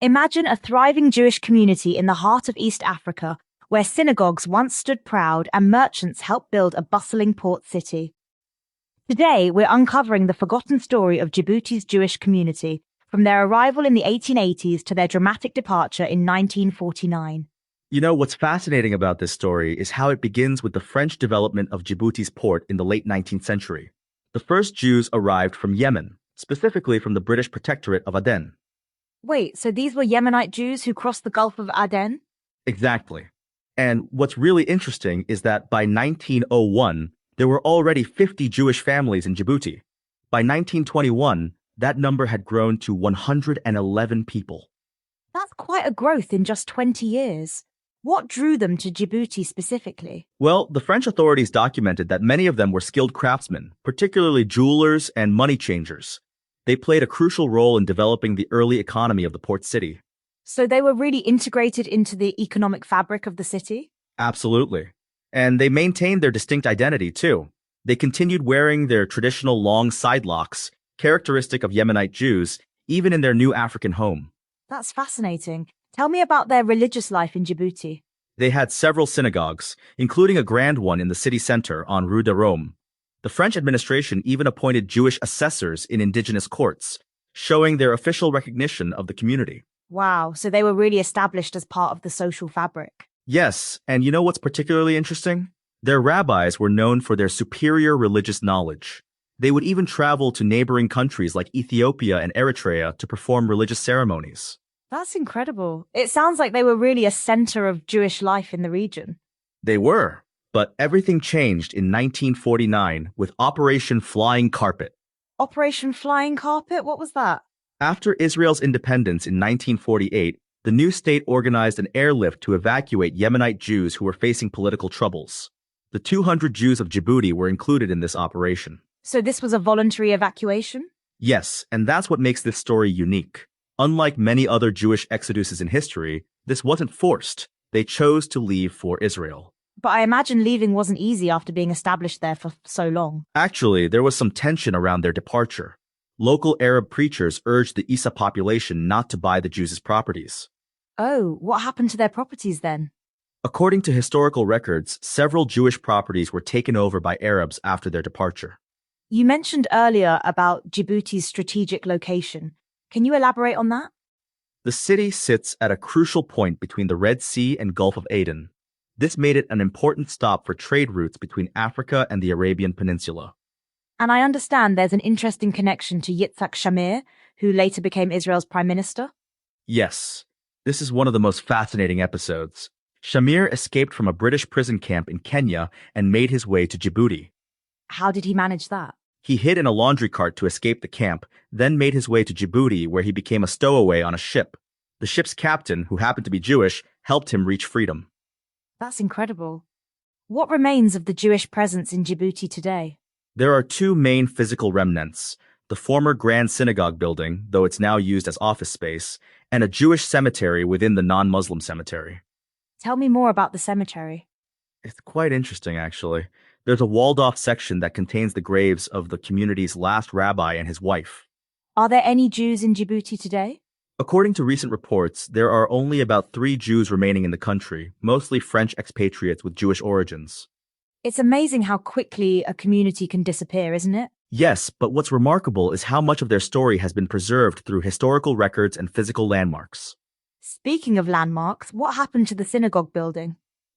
Imagine a thriving Jewish community in the heart of East Africa, where synagogues once stood proud and merchants helped build a bustling port city. Today, we're uncovering the forgotten story of Djibouti's Jewish community, from their arrival in the 1880s to their dramatic departure in 1949. You know, what's fascinating about this story is how it begins with the French development of Djibouti's port in the late 19th century. The first Jews arrived from Yemen, specifically from the British protectorate of Aden. Wait, so these were Yemenite Jews who crossed the Gulf of Aden? Exactly. And what's really interesting is that by 1901, there were already 50 Jewish families in Djibouti. By 1921, that number had grown to 111 people. That's quite a growth in just 20 years. What drew them to Djibouti specifically? Well, the French authorities documented that many of them were skilled craftsmen, particularly jewelers and money changers. They played a crucial role in developing the early economy of the port city. So they were really integrated into the economic fabric of the city? Absolutely. And they maintained their distinct identity, too. They continued wearing their traditional long side locks, characteristic of Yemenite Jews, even in their new African home. That's fascinating. Tell me about their religious life in Djibouti. They had several synagogues, including a grand one in the city center on Rue de Rome. The French administration even appointed Jewish assessors in indigenous courts, showing their official recognition of the community. Wow, so they were really established as part of the social fabric. Yes, and you know what's particularly interesting? Their rabbis were known for their superior religious knowledge. They would even travel to neighboring countries like Ethiopia and Eritrea to perform religious ceremonies. That's incredible. It sounds like they were really a center of Jewish life in the region. They were, but everything changed in 1949 with Operation Flying Carpet. Operation Flying Carpet? What was that? After Israel's independence in 1948, the new state organized an airlift to evacuate Yemenite Jews who were facing political troubles. The 200 Jews of Djibouti were included in this operation. So this was a voluntary evacuation? Yes, and that's what makes this story unique. Unlike many other Jewish exoduses in history, this wasn't forced. They chose to leave for Israel. But I imagine leaving wasn't easy after being established there for so long. Actually, there was some tension around their departure. Local Arab preachers urged the Isa population not to buy the Jews' properties. Oh, what happened to their properties then? According to historical records, several Jewish properties were taken over by Arabs after their departure. You mentioned earlier about Djibouti's strategic location. Can you elaborate on that? The city sits at a crucial point between the Red Sea and Gulf of Aden. This made it an important stop for trade routes between Africa and the Arabian Peninsula. And I understand there's an interesting connection to XIXᵉ, who later became Israel's prime minister? Yes, this is one of the most fascinating episodes. Shamir escaped from a British prison camp in Kenya and made his way to Djibouti. How did he manage that? He hid in a laundry cart to escape the camp, then made his way to Djibouti, where he became a stowaway on a ship. The ship's captain, who happened to be Jewish, helped him reach freedom. That's incredible. What remains of the Jewish presence in Djibouti today? There are two main physical remnants: the former Grand Synagogue building, though it's now used as office space, and a Jewish cemetery within the non-Muslim cemetery. Tell me more about the cemetery. It's quite interesting, actually. There's a walled-off section that contains the graves of the community's last rabbi and his wife. Are there any Jews in Djibouti today? According to recent reports, there are only about 3 Jews remaining in the country, mostly French expatriates with Jewish origins. It's amazing how quickly a community can disappear, isn't it? Yes, but what's remarkable is how much of their story has been preserved through historical records and physical landmarks. Speaking of landmarks, what happened to the synagogue building?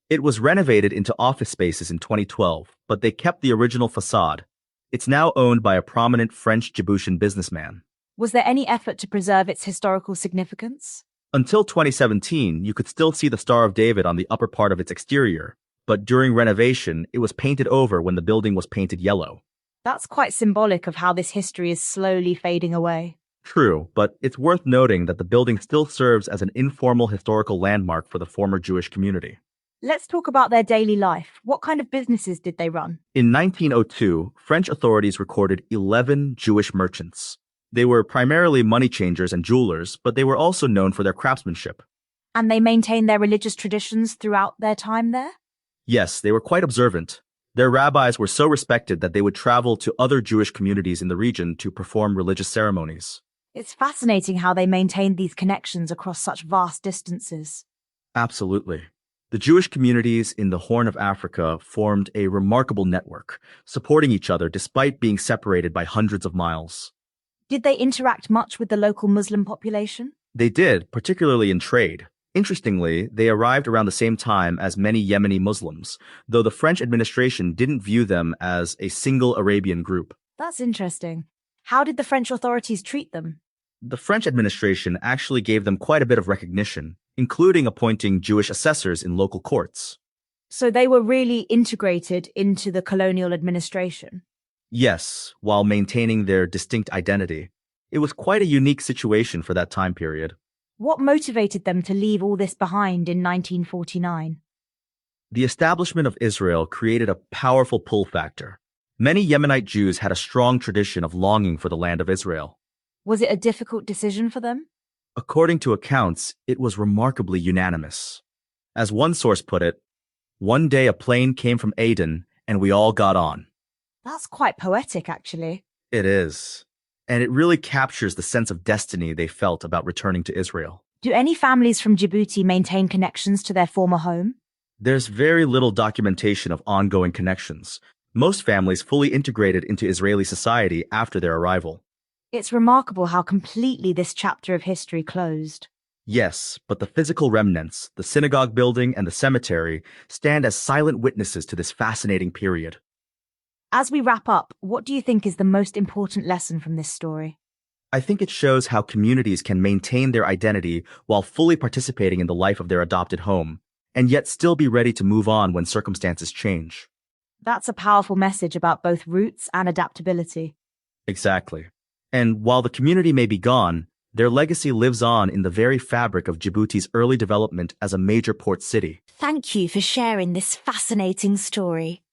It was renovated into office spaces in 2012, but they kept the original facade. It's now owned by a prominent French Djiboutian businessman. Was there any effort to preserve its historical significance? Until 2017, you could still see the Star of David on the upper part of its exterior, but during renovation, it was painted over when the building was painted yellow. That's quite symbolic of how this history is slowly fading away. True, but it's worth noting that the building still serves as an informal historical landmark for the former Jewish community. Let's talk about their daily life. What kind of businesses did they run? In 1902, French authorities recorded 11 Jewish merchants. They were primarily money changers and jewelers, but they were also known for their craftsmanship. And they maintained their religious traditions throughout their time there? Yes, they were quite observant. Their rabbis were so respected that they would travel to other Jewish communities in the region to perform religious ceremonies. It's fascinating how they maintained these connections across such vast distances. Absolutely. The Jewish communities in the Horn of Africa formed a remarkable network, supporting each other despite being separated by hundreds of miles. Did they interact much with the local Muslim population? They did, particularly in trade. Interestingly, they arrived around the same time as many Yemeni Muslims, though the French administration didn't view them as a single Arabian group. That's interesting. How did the French authorities treat them? The French administration actually gave them quite a bit of recognition, including appointing Jewish assessors in local courts. So they were really integrated into the colonial administration? Yes, while maintaining their distinct identity. It was quite a unique situation for that time period. What motivated them to leave all this behind in 1949? The establishment of Israel created a powerful pull factor. Many Yemenite Jews had a strong tradition of longing for the land of Israel. Was it a difficult decision for them? According to accounts, it was remarkably unanimous. As one source put it, one day a plane came from Aden and we all got on. That's quite poetic, actually. It is. And it really captures the sense of destiny they felt about returning to Israel. Do any families from Djibouti maintain connections to their former home? There's very little documentation of ongoing connections. Most families fully integrated into Israeli society after their arrival. It's remarkable how completely this chapter of history closed. Yes, but the physical remnants, the synagogue building and the cemetery, stand as silent witnesses to this fascinating period. As we wrap up, what do you think is the most important lesson from this story? I think it shows how communities can maintain their identity while fully participating in the life of their adopted home, and yet still be ready to move on when circumstances change. That's a powerful message about both roots and adaptability. Exactly. And while the community may be gone, their legacy lives on in the very fabric of Djibouti's early development as a major port city. Thank you for sharing this fascinating story.